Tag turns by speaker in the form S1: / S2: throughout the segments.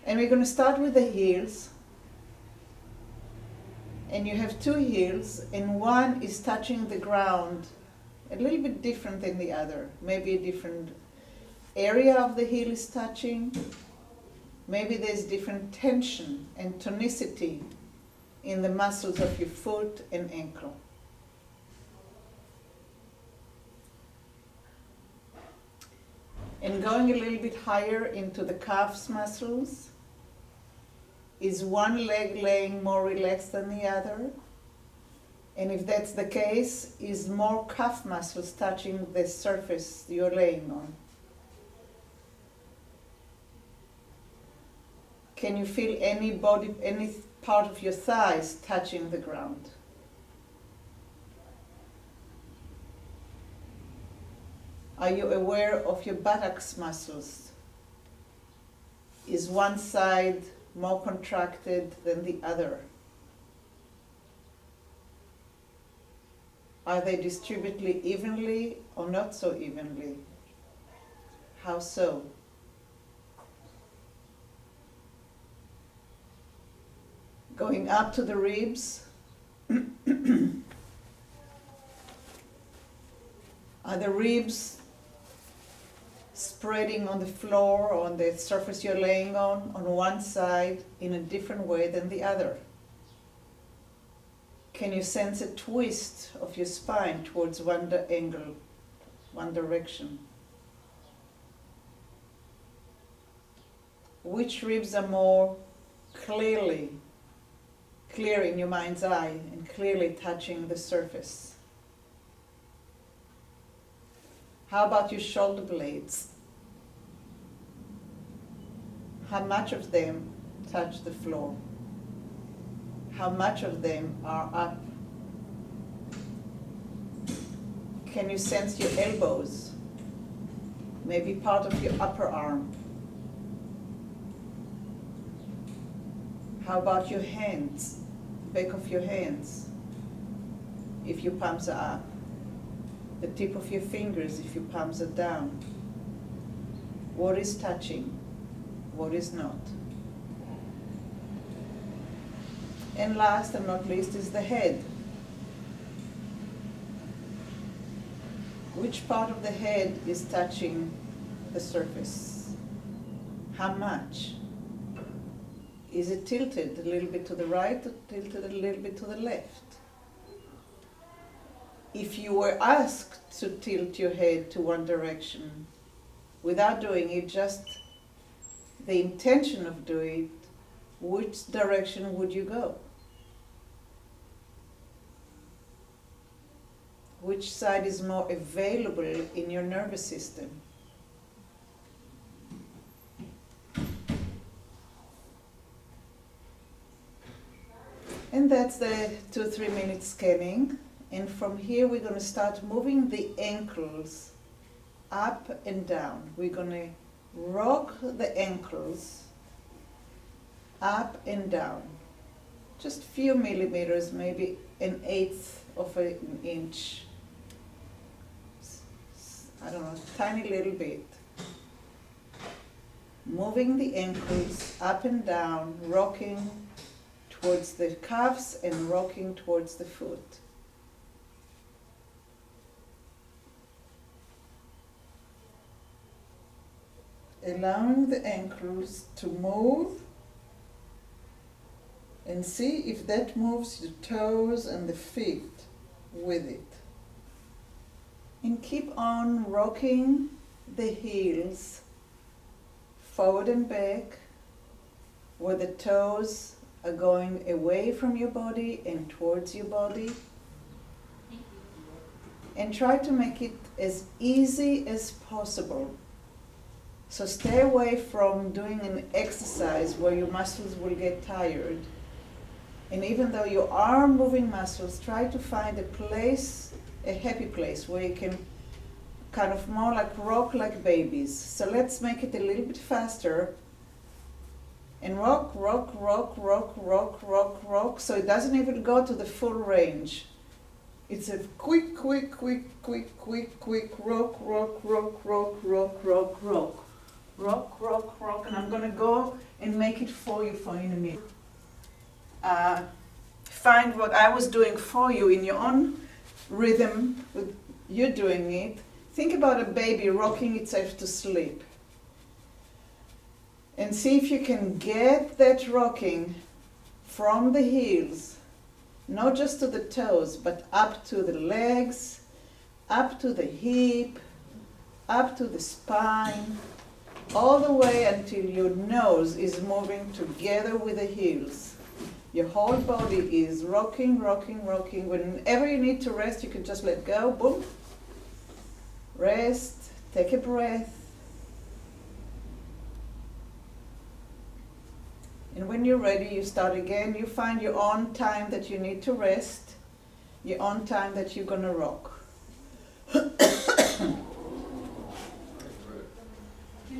S1: And we're going to start with the heels. And you have two heels, and one is touching the ground a little bit different than the other. Maybe a different area of the heel is touching. Maybe there's different tension and tonicity in the muscles of your foot and ankle. And going a little bit higher into the calves muscles. Is one leg laying more relaxed than the other? And if that's the case, is more calf muscles touching the surface you're laying on? Can you feel any part of your thighs touching the ground? Are you aware of your buttocks muscles? Is one side more contracted than the other? Are they distributed evenly or not so evenly? How so? Going up to the ribs. Are the ribs spreading on the floor or on the surface you're laying on one side in a different way than the other? Can you sense a twist of your spine towards one angle, one direction? Which ribs are more clear in your mind's eye and clearly touching the surface? How about your shoulder blades? How much of them touch the floor? How much of them are up? Can you sense your elbows? Maybe part of your upper arm. How about your hands? Back of your hands, if your palms are up. The tip of your fingers if your palms are down. What is touching? What is not? And last and not least is the head. Which part of the head is touching the surface? How much? Is it tilted a little bit to the right or tilted a little bit to the left? If you were asked to tilt your head to one direction, without doing it, just the intention of doing it, which direction would you go? Which side is more available in your nervous system? And that's the 2-3 minute scanning. And from here we're going to start moving the ankles up and down. We're going to rock the ankles up and down. Just a few millimeters, maybe 1/8 of an inch. I don't know, tiny little bit. Moving the ankles up and down, rocking towards the calves and rocking towards the foot. Allowing the ankles to move and see if that moves your toes and the feet with it. And keep on rocking the heels forward and back where the toes are going away from your body and towards your body. And try to make it as easy as possible. So stay away from doing an exercise where your muscles will get tired. And even though you are moving muscles, try to find a place, a happy place, where you can kind of more like rock like babies. So let's make it a little bit faster. And rock, rock, rock, rock, rock, rock, rock, so it doesn't even go to the full range. It's a quick, quick, quick, quick, quick, quick, rock, rock, rock, rock, rock, rock, rock. rock, rock, rock, and I'm gonna go and make it for you in a minute. Find what I was doing for you in your own rhythm, with you doing it. Think about a baby rocking itself to sleep. And see if you can get that rocking from the heels, not just to the toes, but up to the legs, up to the hip, up to the spine, all the way until your nose is moving together with the heels. Your whole body is rocking, rocking, rocking. Whenever you need to rest, you can just let go, boom. Rest, take a breath. And when you're ready, you start again. You find your own time that you need to rest, your own time that you're gonna rock.
S2: You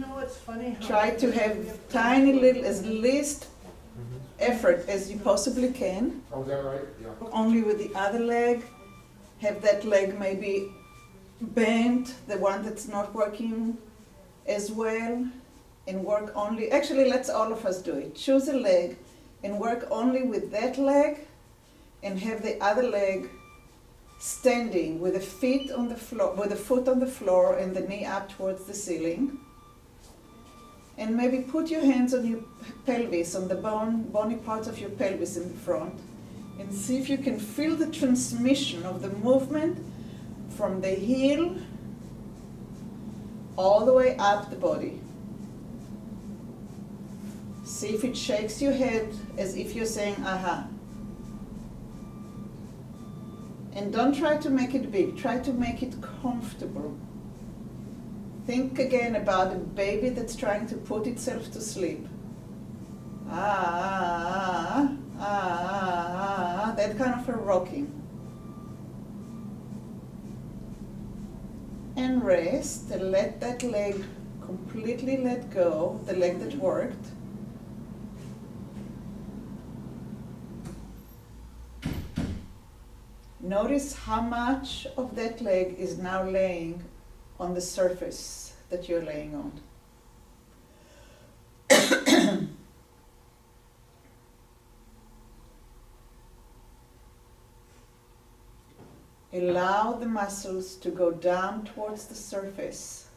S2: know what's funny?
S1: Try to have tiny little, as least effort as you possibly can.
S3: Oh, is that right? Yeah.
S1: Only with the other leg. Have that leg maybe bent, the one that's not working as well, and work only. Actually, let's all of us do it. Choose a leg and work only with that leg, and have the other leg standing with the feet on the floor, with the foot on the floor and the knee up towards the ceiling. And maybe put your hands on your pelvis, on the bony parts of your pelvis in the front, and see if you can feel the transmission of the movement from the heel all the way up the body. See if it shakes your head as if you're saying, aha. And don't try to make it big, try to make it comfortable. Think again about a baby that's trying to put itself to sleep. That kind of a rocking. And rest, and let that leg completely let go, the leg that worked. Notice how much of that leg is now laying on the surface that you're laying on. Allow the muscles to go down towards the surface.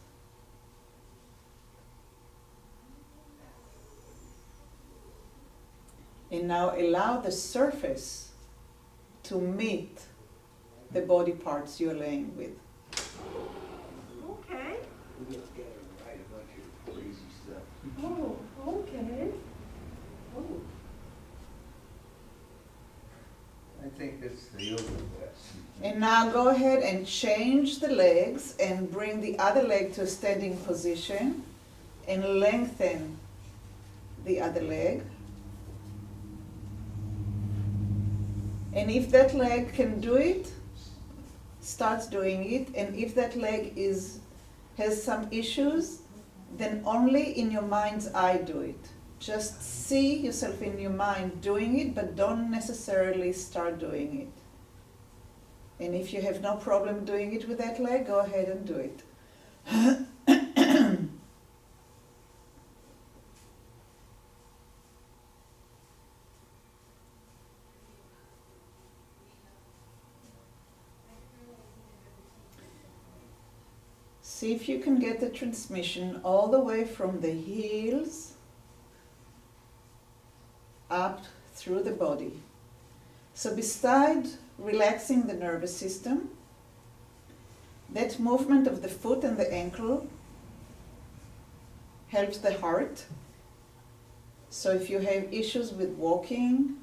S1: And now allow the surface to meet the body parts you're laying with.
S2: Okay.
S4: We're just getting right a bunch of crazy stuff.
S2: Oh, okay. Oh.
S4: I think that's the yoga class.
S1: And now go ahead and change the legs and bring the other leg to a standing position and lengthen the other leg. And if that leg can do it, starts doing it. And if that leg has some issues, then only in your mind's eye do it. Just see yourself in your mind doing it, but don't necessarily start doing it. And if you have no problem doing it with that leg, go ahead and do it. See if you can get the transmission all the way from the heels up through the body. So besides relaxing the nervous system, that movement of the foot and the ankle helps the heart. So if you have issues with walking,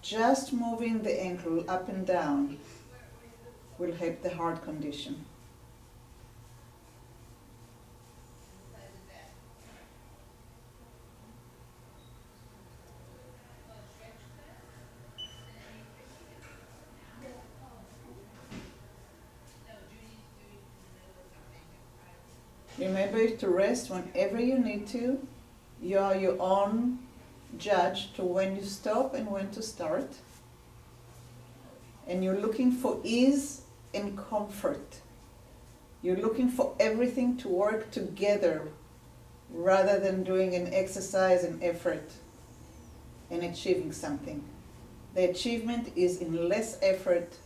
S1: just moving the ankle up and down will help the heart condition. Remember to rest whenever you need to. You are your own judge to when you stop and when to start. And you're looking for ease and comfort. You're looking for everything to work together rather than doing an exercise and effort and achieving something. The achievement is in less effort,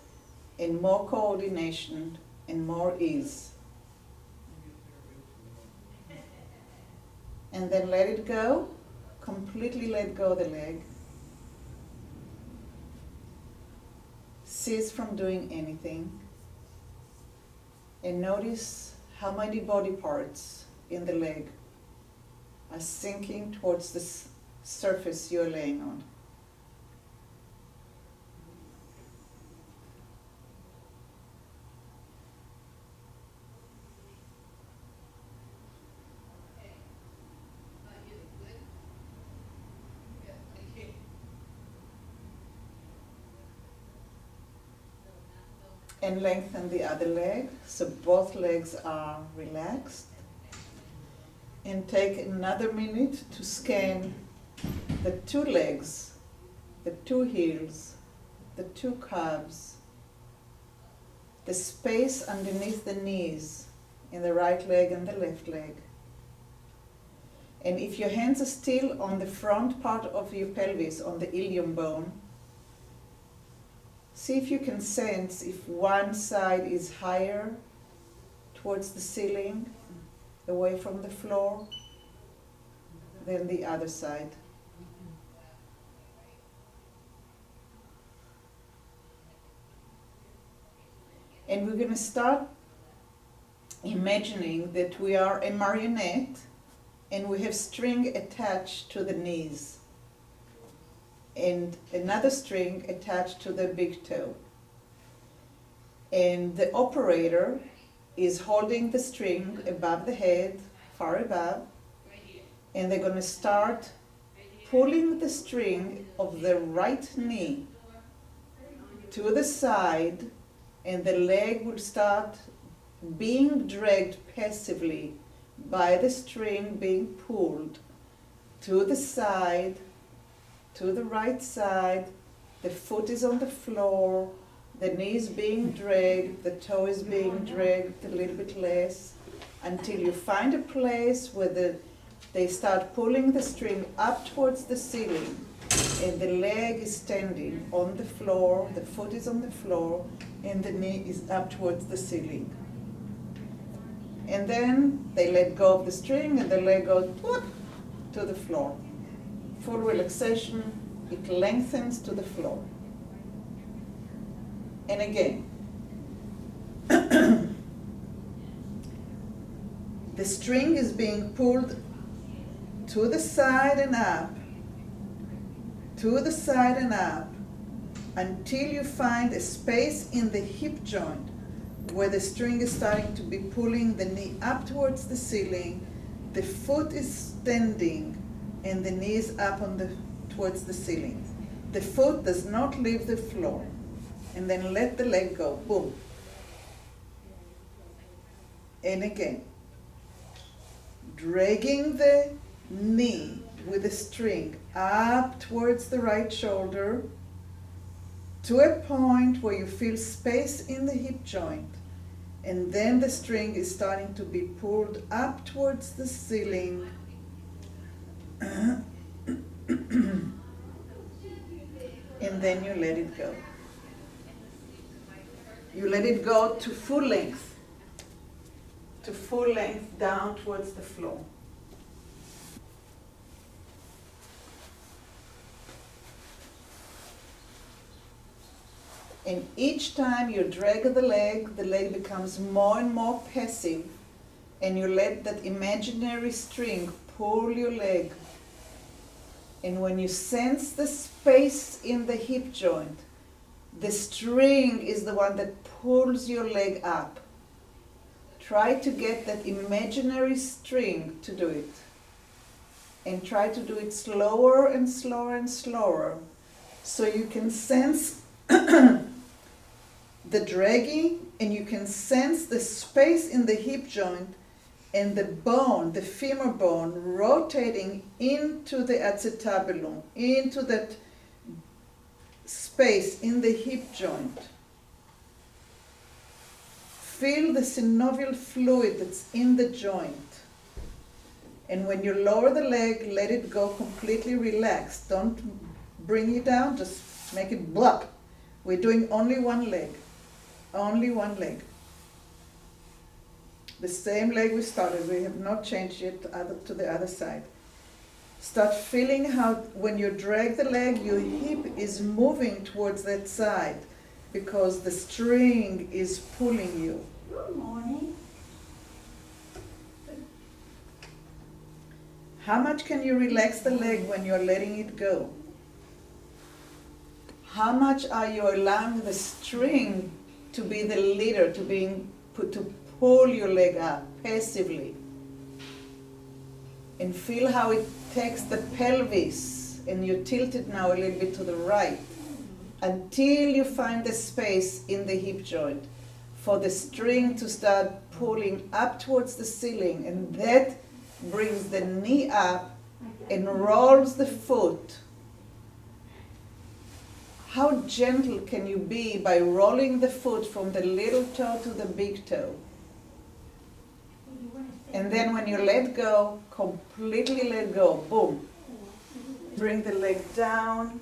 S1: in more coordination, and more ease. And then let it go, completely let go the leg. Cease from doing anything. And notice how many body parts in the leg are sinking towards the surface you're laying on. And lengthen the other leg, so both legs are relaxed. And take another minute to scan the two legs, the two heels, the two calves, the space underneath the knees in the right leg and the left leg. And if your hands are still on the front part of your pelvis, on the ilium bone, see if you can sense if one side is higher towards the ceiling, away from the floor, than the other side. And we're going to start imagining that we are a marionette and we have string attached to the knees and another string attached to the big toe. And the operator is holding the string above the head, far above, and they're going to start pulling the string of the right knee to the side, and the leg will start being dragged passively by the string being pulled to the side, to the right side. The foot is on the floor, the knee is being dragged, the toe is being dragged a little bit less, until you find a place where they start pulling the string up towards the ceiling, and the leg is standing on the floor, the foot is on the floor, and the knee is up towards the ceiling. And then they let go of the string and the leg goes whoop, to the floor. Full relaxation, it lengthens to the floor. And again, the string is being pulled to the side and up, to the side and up, until you find a space in the hip joint where the string is starting to be pulling the knee up towards the ceiling, the foot is standing, and the knee is up towards the ceiling. The foot does not leave the floor. And then let the leg go, boom. And again, dragging the knee with the string up towards the right shoulder to a point where you feel space in the hip joint. And then the string is starting to be pulled up towards the ceiling. And then you let it go. You let it go to full length down towards the floor. And each time you drag the leg becomes more and more passive, and you let that imaginary string pull your leg. And when you sense the space in the hip joint, the string is the one that pulls your leg up. Try to get that imaginary string to do it. And try to do it slower and slower and slower, so you can sense the dragging, and you can sense the space in the hip joint and the bone, the femur bone, rotating into the acetabulum, into that space in the hip joint. Feel the synovial fluid that's in the joint. And when you lower the leg, let it go completely relaxed. Don't bring it down, just make it blop. We're doing only one leg. Only one leg. The same leg we started. We have not changed it to the other side. Start feeling how when you drag the leg, your hip is moving towards that side because the string is pulling you.
S3: Good morning.
S1: How much can you relax the leg when you're letting it go? How much are you allowing the string to be the leader, to pull your leg up passively? And feel how it takes the pelvis, and you tilt it now a little bit to the right until you find the space in the hip joint for the string to start pulling up towards the ceiling, and that brings the knee up and rolls the foot. How gentle can you be by rolling the foot from the little toe to the big toe? And then when you let go, completely let go, boom. Bring the leg down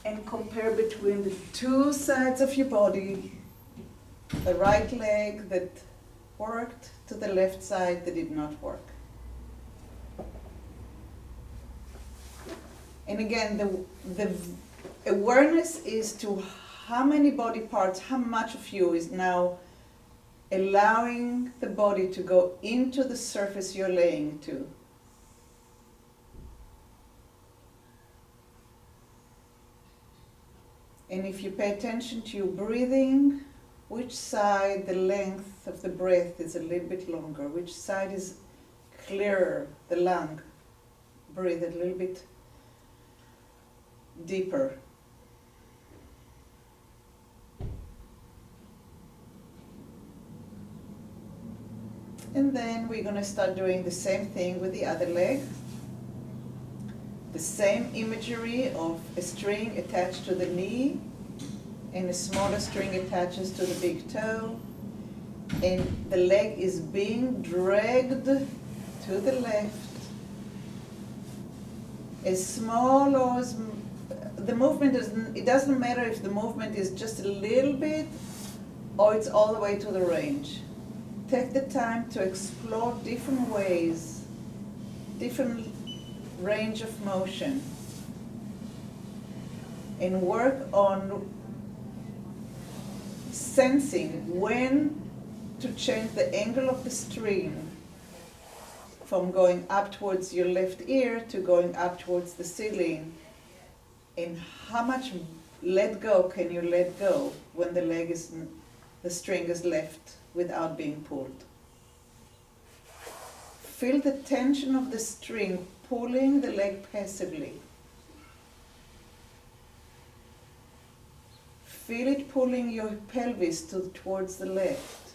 S1: and compare between the two sides of your body. The right leg that worked to the left side that did not work. And again, the awareness is to how many body parts, how much of you is now allowing the body to go into the surface you're laying to. And if you pay attention to your breathing, which side the length of the breath is a little bit longer, which side is clearer, the lung. Breathe a little bit deeper. And then we're going to start doing the same thing with the other leg. The same imagery of a string attached to the knee and a smaller string attaches to the big toe. And the leg is being dragged to the left. As small or as the movement it doesn't matter if the movement is just a little bit or it's all the way to the range. Take the time to explore different ways, different range of motion, and work on sensing when to change the angle of the string from going up towards your left ear to going up towards the ceiling, and how much let go can you let go when the string is left without being pulled. Feel the tension of the string pulling the leg passively. Feel it pulling your pelvis towards the left.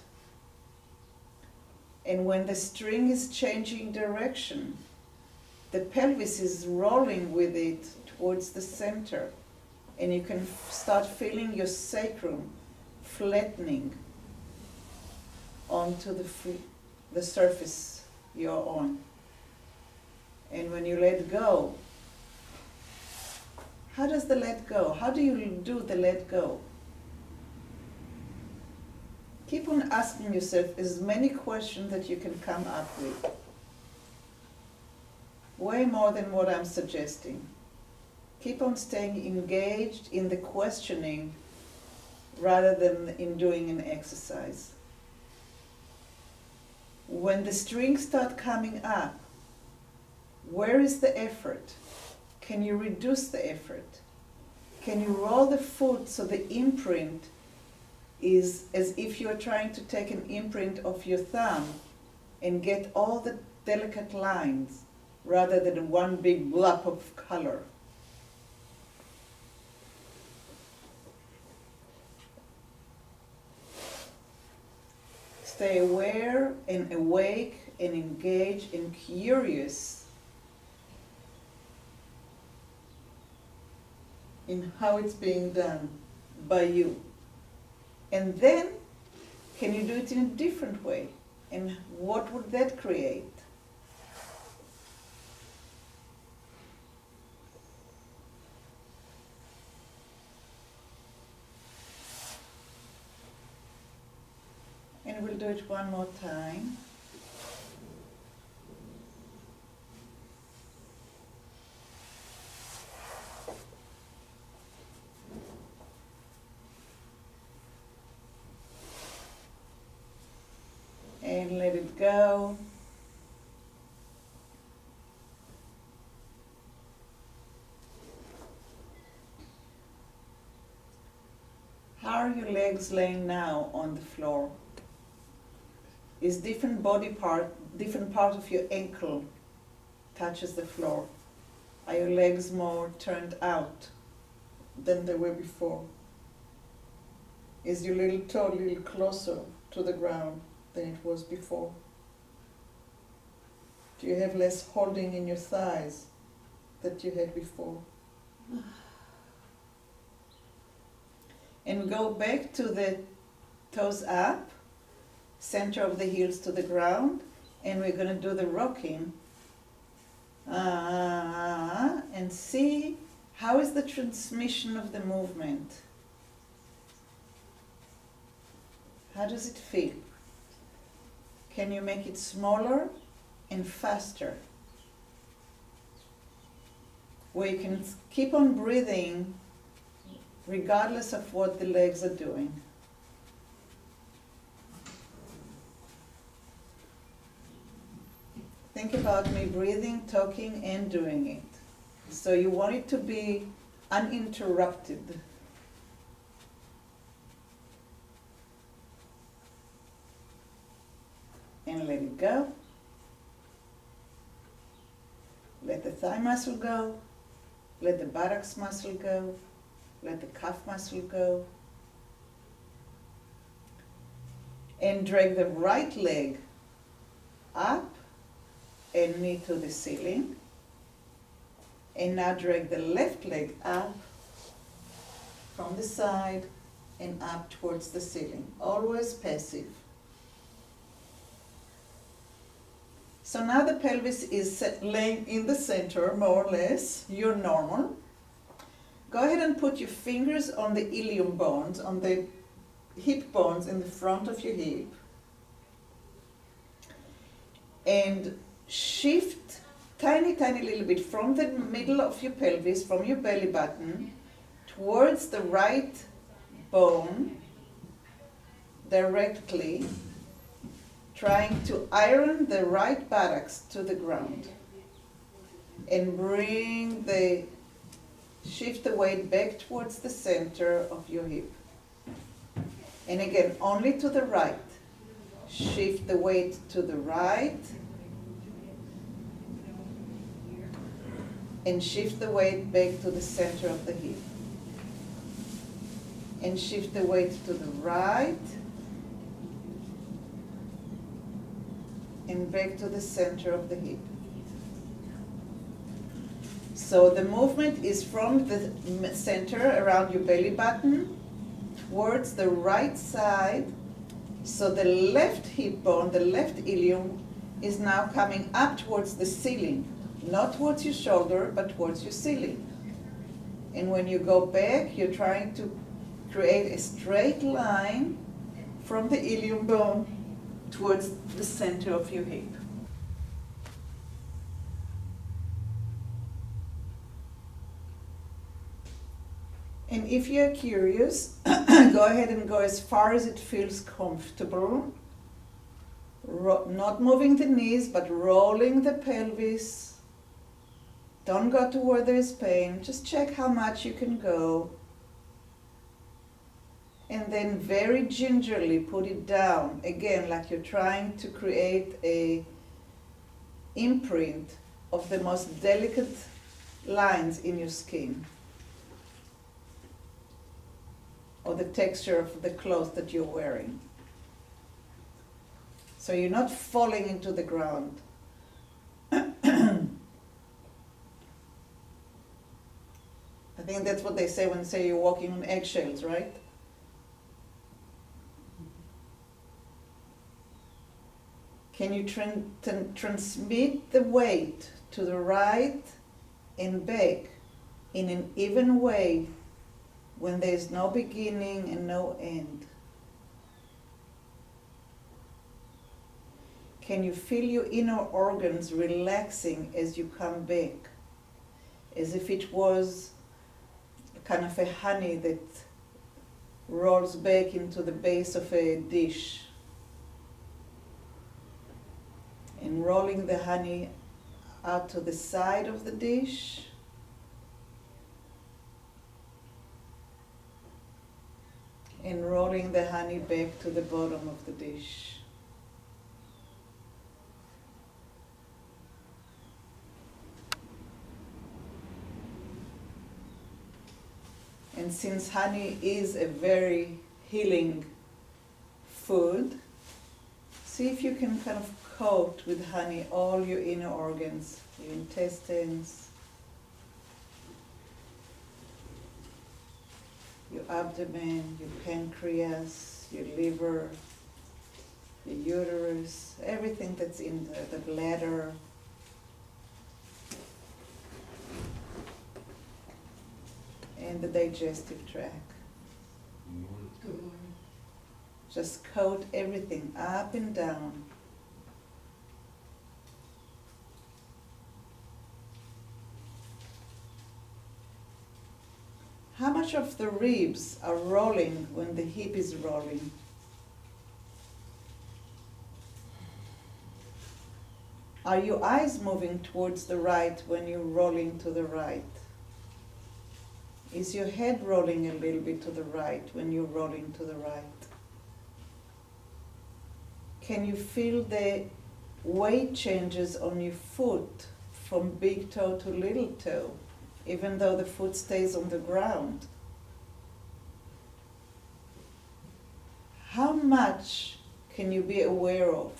S1: And when the string is changing direction, the pelvis is rolling with it towards the center. And you can start feeling your sacrum flattening onto the surface you're on. And when you let go, how does the let go? How do you do the let go? Keep on asking yourself as many questions that you can come up with. Way more than what I'm suggesting. Keep on staying engaged in the questioning rather than in doing an exercise. When the strings start coming up, where is the effort? Can you reduce the effort? Can you roll the foot so the imprint is as if you're trying to take an imprint of your thumb and get all the delicate lines rather than one big blob of color? Stay aware and awake and engaged and curious in how it's being done by you. And then, can you do it in a different way? And what would that create? do it one more time. And let it go. How are your legs laying now on the floor? Is different part of your ankle touches the floor? Are your legs more turned out than they were before? Is your little toe a little closer to the ground than it was before? Do you have less holding in your thighs that you had before? And go back to the toes up, center of the heels to the ground, and we're going to do the rocking. And see how is the transmission of the movement. How does it feel? Can you make it smaller and faster? Where you can keep on breathing regardless of what the legs are doing. Think about me breathing, talking, and doing it. So you want it to be uninterrupted. And let it go. Let the thigh muscle go. Let the buttocks muscle go. Let the calf muscle go. And drag the right leg up and knee to the ceiling. And now drag the left leg up from the side and up towards the ceiling. Always passive. So now the pelvis is laying in the center, more or less. You're normal. Go ahead and put your fingers on the ilium bones, on the hip bones in the front of your hip. And shift tiny little bit from the middle of your pelvis, from your belly button, towards the right bone directly, trying to iron the right buttocks to the ground. And shift the weight back towards the center of your hip. And again, only to the right. Shift the weight to the right. And shift the weight back to the center of the hip. And shift the weight to the right. And back to the center of the hip. So the movement is from the center around your belly button towards the right side. So the left hip bone, the left ilium, is now coming up towards the ceiling. Not towards your shoulder, but towards your ceiling. And when you go back, you're trying to create a straight line from the ilium bone towards the center of your hip. And if you're curious, go ahead and go as far as it feels comfortable. Not moving the knees, but rolling the pelvis. Don't go to where there's pain. Just check how much you can go. And then very gingerly put it down. Again, like you're trying to create a imprint of the most delicate lines in your skin. Or the texture of the clothes that you're wearing. So you're not falling into the ground. I think that's what they say when they say you're walking on eggshells, right? Can you transmit the weight to the right and back in an even way when there's no beginning and no end? Can you feel your inner organs relaxing as you come back? As if it was kind of a honey that rolls back into the base of a dish. And rolling the honey out to the side of the dish. And rolling the honey back to the bottom of the dish. And since honey is a very healing food, see if you can kind of coat with honey all your inner organs, your intestines, your abdomen, your pancreas, your liver, your uterus, everything that's in there, the bladder. And the digestive tract.
S2: Good morning.
S1: Just coat everything up and down. How much of the ribs are rolling when the hip is rolling? Are your eyes moving towards the right when you're rolling to the right? Is your head rolling a little bit to the right when you're rolling to the right? Can you feel the weight changes on your foot from big toe to little toe, even though the foot stays on the ground? How much can you be aware of?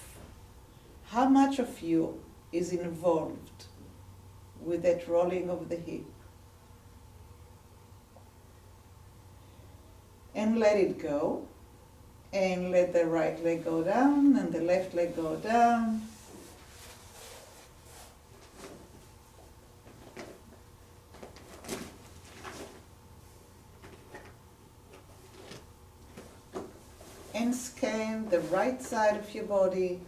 S1: How much of you is involved with that rolling of the hip? And let it go. And let the right leg go down and the left leg go down. And scan the right side of your body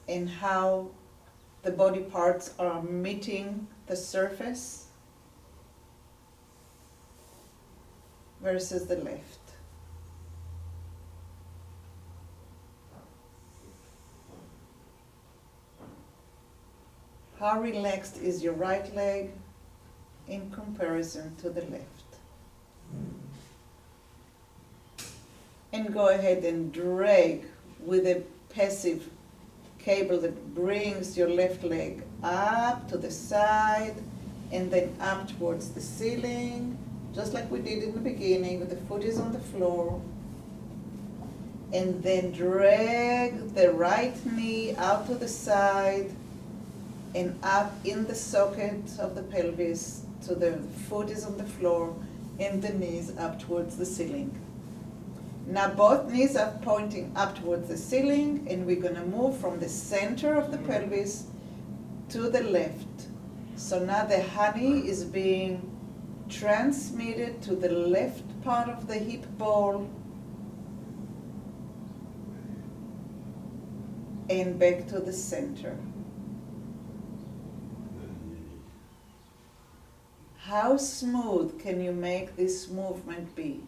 S1: and how the body parts are meeting the surface versus the left. How relaxed is your right leg in comparison to the left? And go ahead and drag with a passive cable that brings your left leg up to the side and then up towards the ceiling, just like we did in the beginning. The foot is on the floor. And then drag the right knee out to the side and up in the socket of the pelvis so the foot is on the floor and the knees up towards the ceiling. Now both knees are pointing up towards the ceiling, and we're going to move from the center of the pelvis to the left. So now the honey is being transmitted to the left part of the hip ball and back to the center. How smooth can you make this movement be?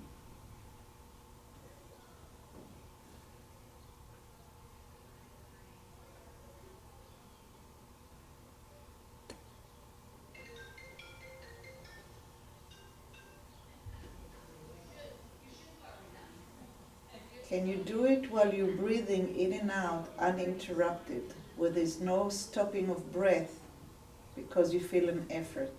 S1: Can you do it while you're breathing in and out uninterrupted, where there's no stopping of breath because you feel an effort?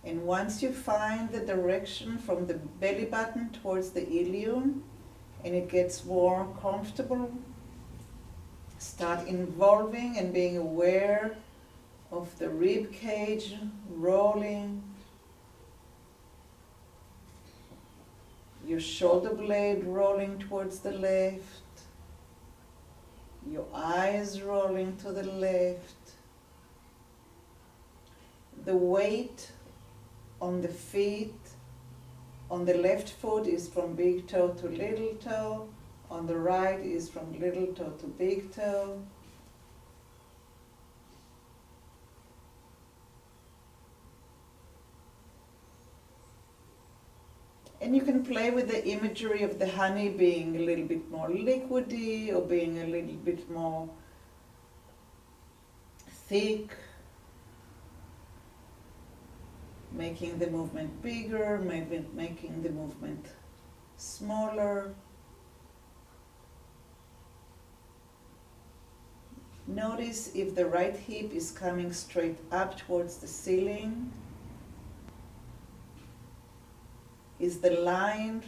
S1: And once you find the direction from the belly button towards the ilium and it gets more comfortable, start involving and being aware of the rib cage rolling, your shoulder blade rolling towards the left, your eyes rolling to the left, the weight on the feet, on the left foot is from big toe to little toe, On the right is from little toe to big toe. And you can play with the imagery of the honey being a little bit more liquidy or being a little bit more thick, making the movement bigger, maybe making the movement smaller. Notice if the right hip is coming straight up towards the ceiling. Is the line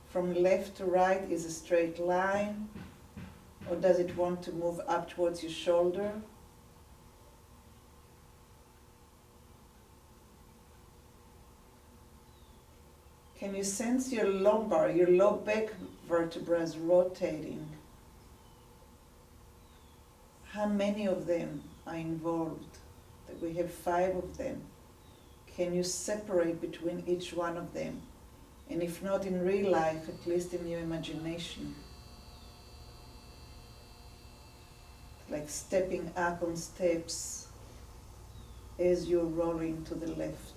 S1: from left to right is a straight line, or does it want to move up towards your shoulder? Can you sense your lumbar, your low back vertebrae rotating? How many of them are involved? That we have 5 of them. Can you separate between each one of them? And if not in real life, at least in your imagination. Like stepping up on steps as you're rolling to the left.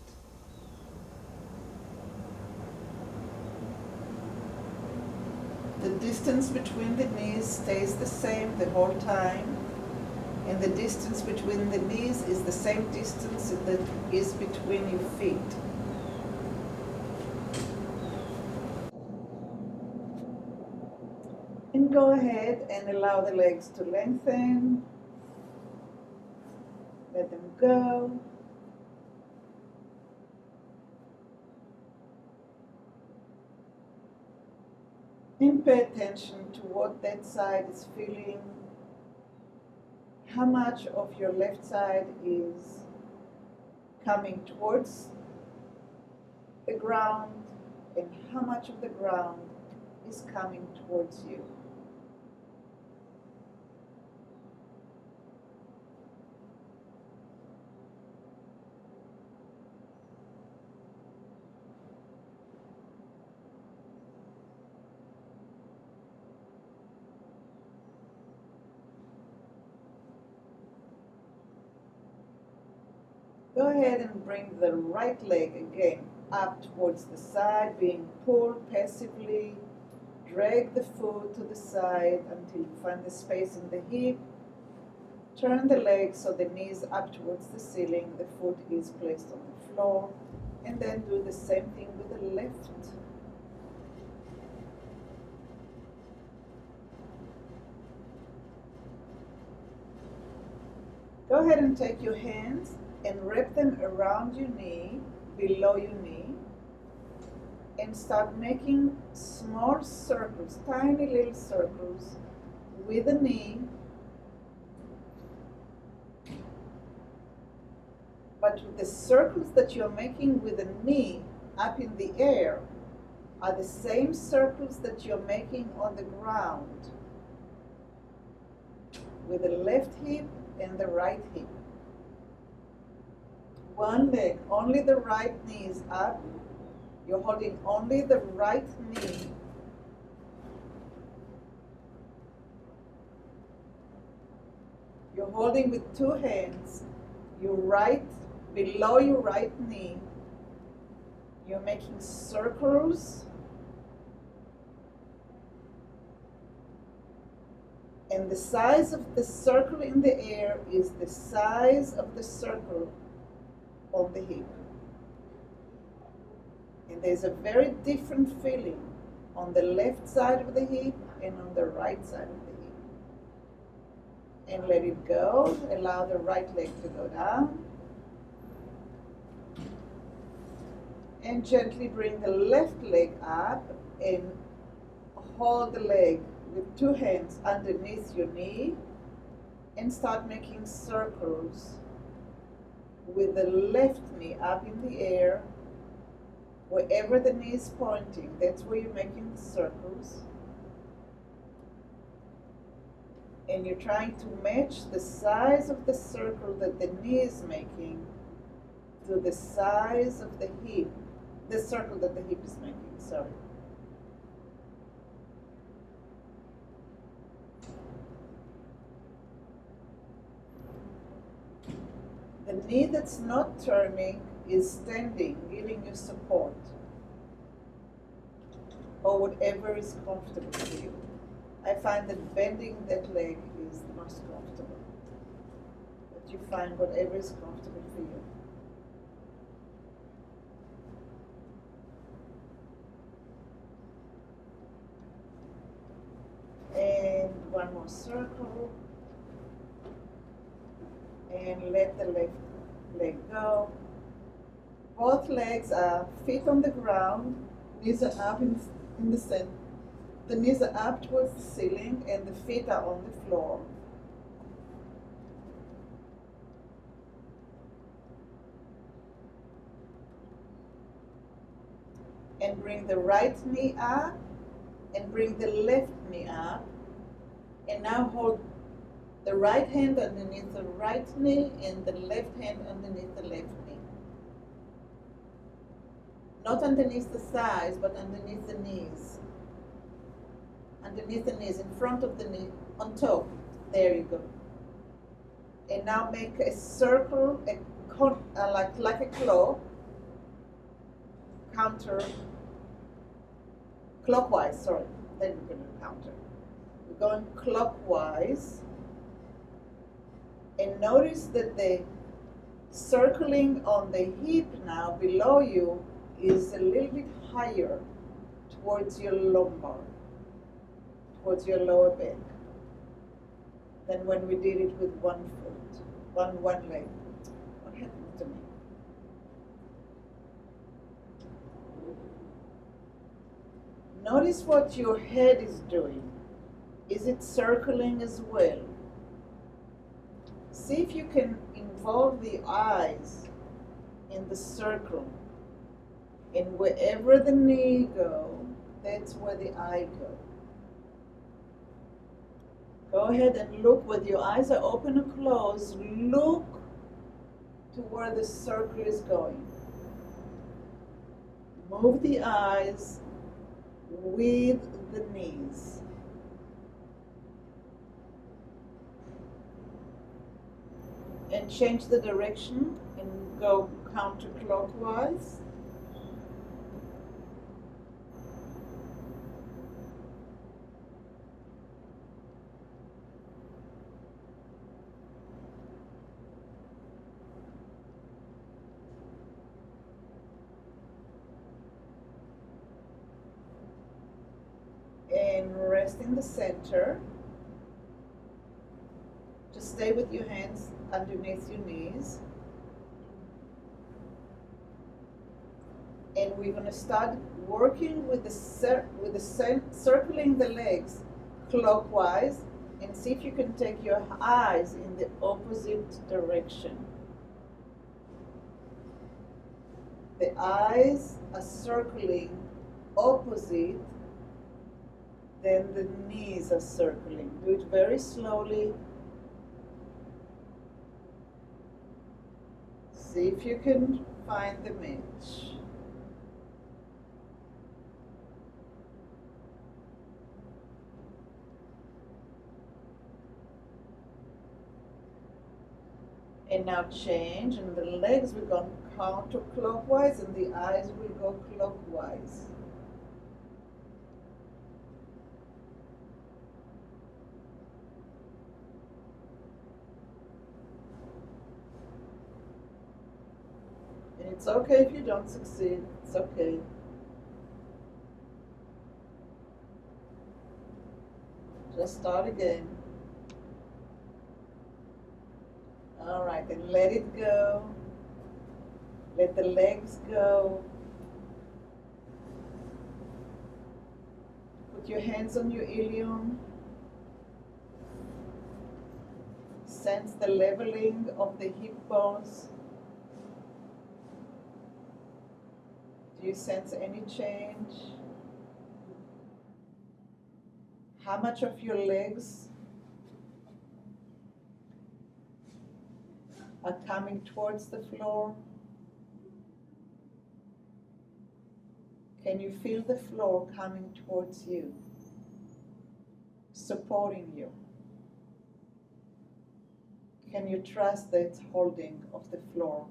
S1: The distance between the knees stays the same the whole time, and the distance between the knees is the same distance that is between your feet. And go ahead and allow the legs to lengthen. Let them go. And pay attention to what that side is feeling. How much of your left side is coming towards the ground, and how much of the ground is coming towards you. Go ahead and bring the right leg again up towards the side, being pulled passively. Drag the foot to the side until you find the space in the hip. Turn the leg so the knee is up towards the ceiling, the foot is placed on the floor, and then do the same thing with the left. Go ahead and take your hands and wrap them around your knee, below your knee, and start making small circles, tiny little circles with the knee. But the circles that you're making with the knee up in the air are the same circles that you're making on the ground with the left hip and the right hip. One leg, only the right knee is up. You're holding only the right knee. You're holding with 2 hands, your right, below your right knee. You're making circles. And the size of the circle in the air is the size of the circle on the hip. And there's a very different feeling on the left side of the hip and on the right side of the hip. And let it go. Allow the right leg to go down. And gently bring the left leg up and hold the leg with 2 hands underneath your knee and start making circles with the left knee up in the air. Wherever the knee is pointing, that's where you're making the circles. And you're trying to match the size of the circle that the knee is making to the size of the hip, the circle that the hip is making, sorry. knee that's not turning is standing, giving you support, or whatever is comfortable for you. I find that bending that leg is the most comfortable. But you find whatever is comfortable for you. And one more circle. And let the left leg go. Both legs are feet on the ground, knees are up in the center. The knees are up towards the ceiling and the feet are on the floor. And bring the right knee up and bring the left knee up. And now hold the right hand underneath the right knee and the left hand underneath the left knee. Not underneath the thighs, but underneath the knees. Underneath the knees, in front of the knee, on top. There you go. And now make a circle, like a claw, clockwise, sorry. Then we're going to counter. We're going clockwise. And notice that the circling on the hip now below you is a little bit higher towards your lumbar, towards your lower back, than when we did it with one foot, one leg. What happened to me? Notice what your head is doing. Is it circling as well? See if you can involve the eyes in the circle. And wherever the knee goes, that's where the eye goes. Go ahead and look, whether your eyes are open or closed, look to where the circle is going. Move the eyes with the knees. And change the direction and go counterclockwise. And rest in the center. Just stay with your hands underneath your knees. And we're going to start working with circling the legs clockwise, and see if you can take your eyes in the opposite direction. The eyes are circling opposite, then the knees are circling. Do it very slowly. See if you can find the match. And now change, and the legs will go counterclockwise and the eyes will go clockwise. And it's okay if you don't succeed, it's okay. Just start again. All right, then let it go. Let the legs go. Put your hands on your ilium. Sense the leveling of the hip bones. Do you sense any change? How much of your legs are coming towards the floor? Can you feel the floor coming towards you, supporting you? Can you trust that holding of the floor?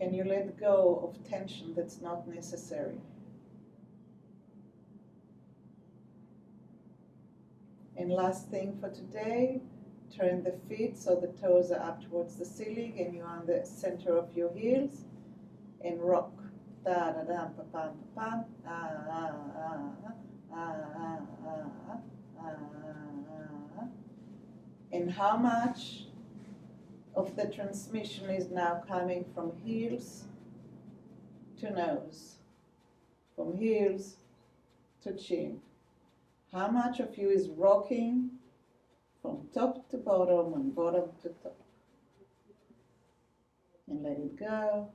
S1: Can you let go of tension that's not necessary? And last thing for today, turn the feet so the toes are up towards the ceiling and you're on the center of your heels, and rock. Da da da pa pam pa pam. Ah ah ah ah ah ah. And how much of the transmission is now coming from heels to nose, from heels to chin? How much of you is rocking from top to bottom and bottom to top? And let it go.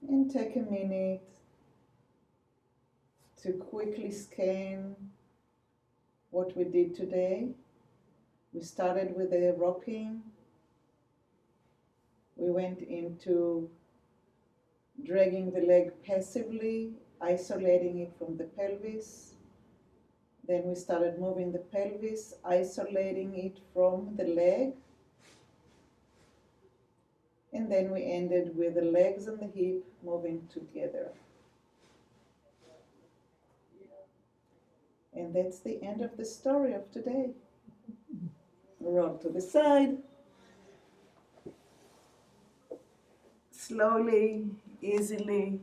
S1: And take a minute to quickly scan what we did today. We started with the rocking. We went into dragging the leg passively, isolating it from the pelvis. Then we started moving the pelvis, isolating it from the leg. And then we ended with the legs and the hip moving together. And that's the end of the story of today. Roll to the side. Slowly, easily,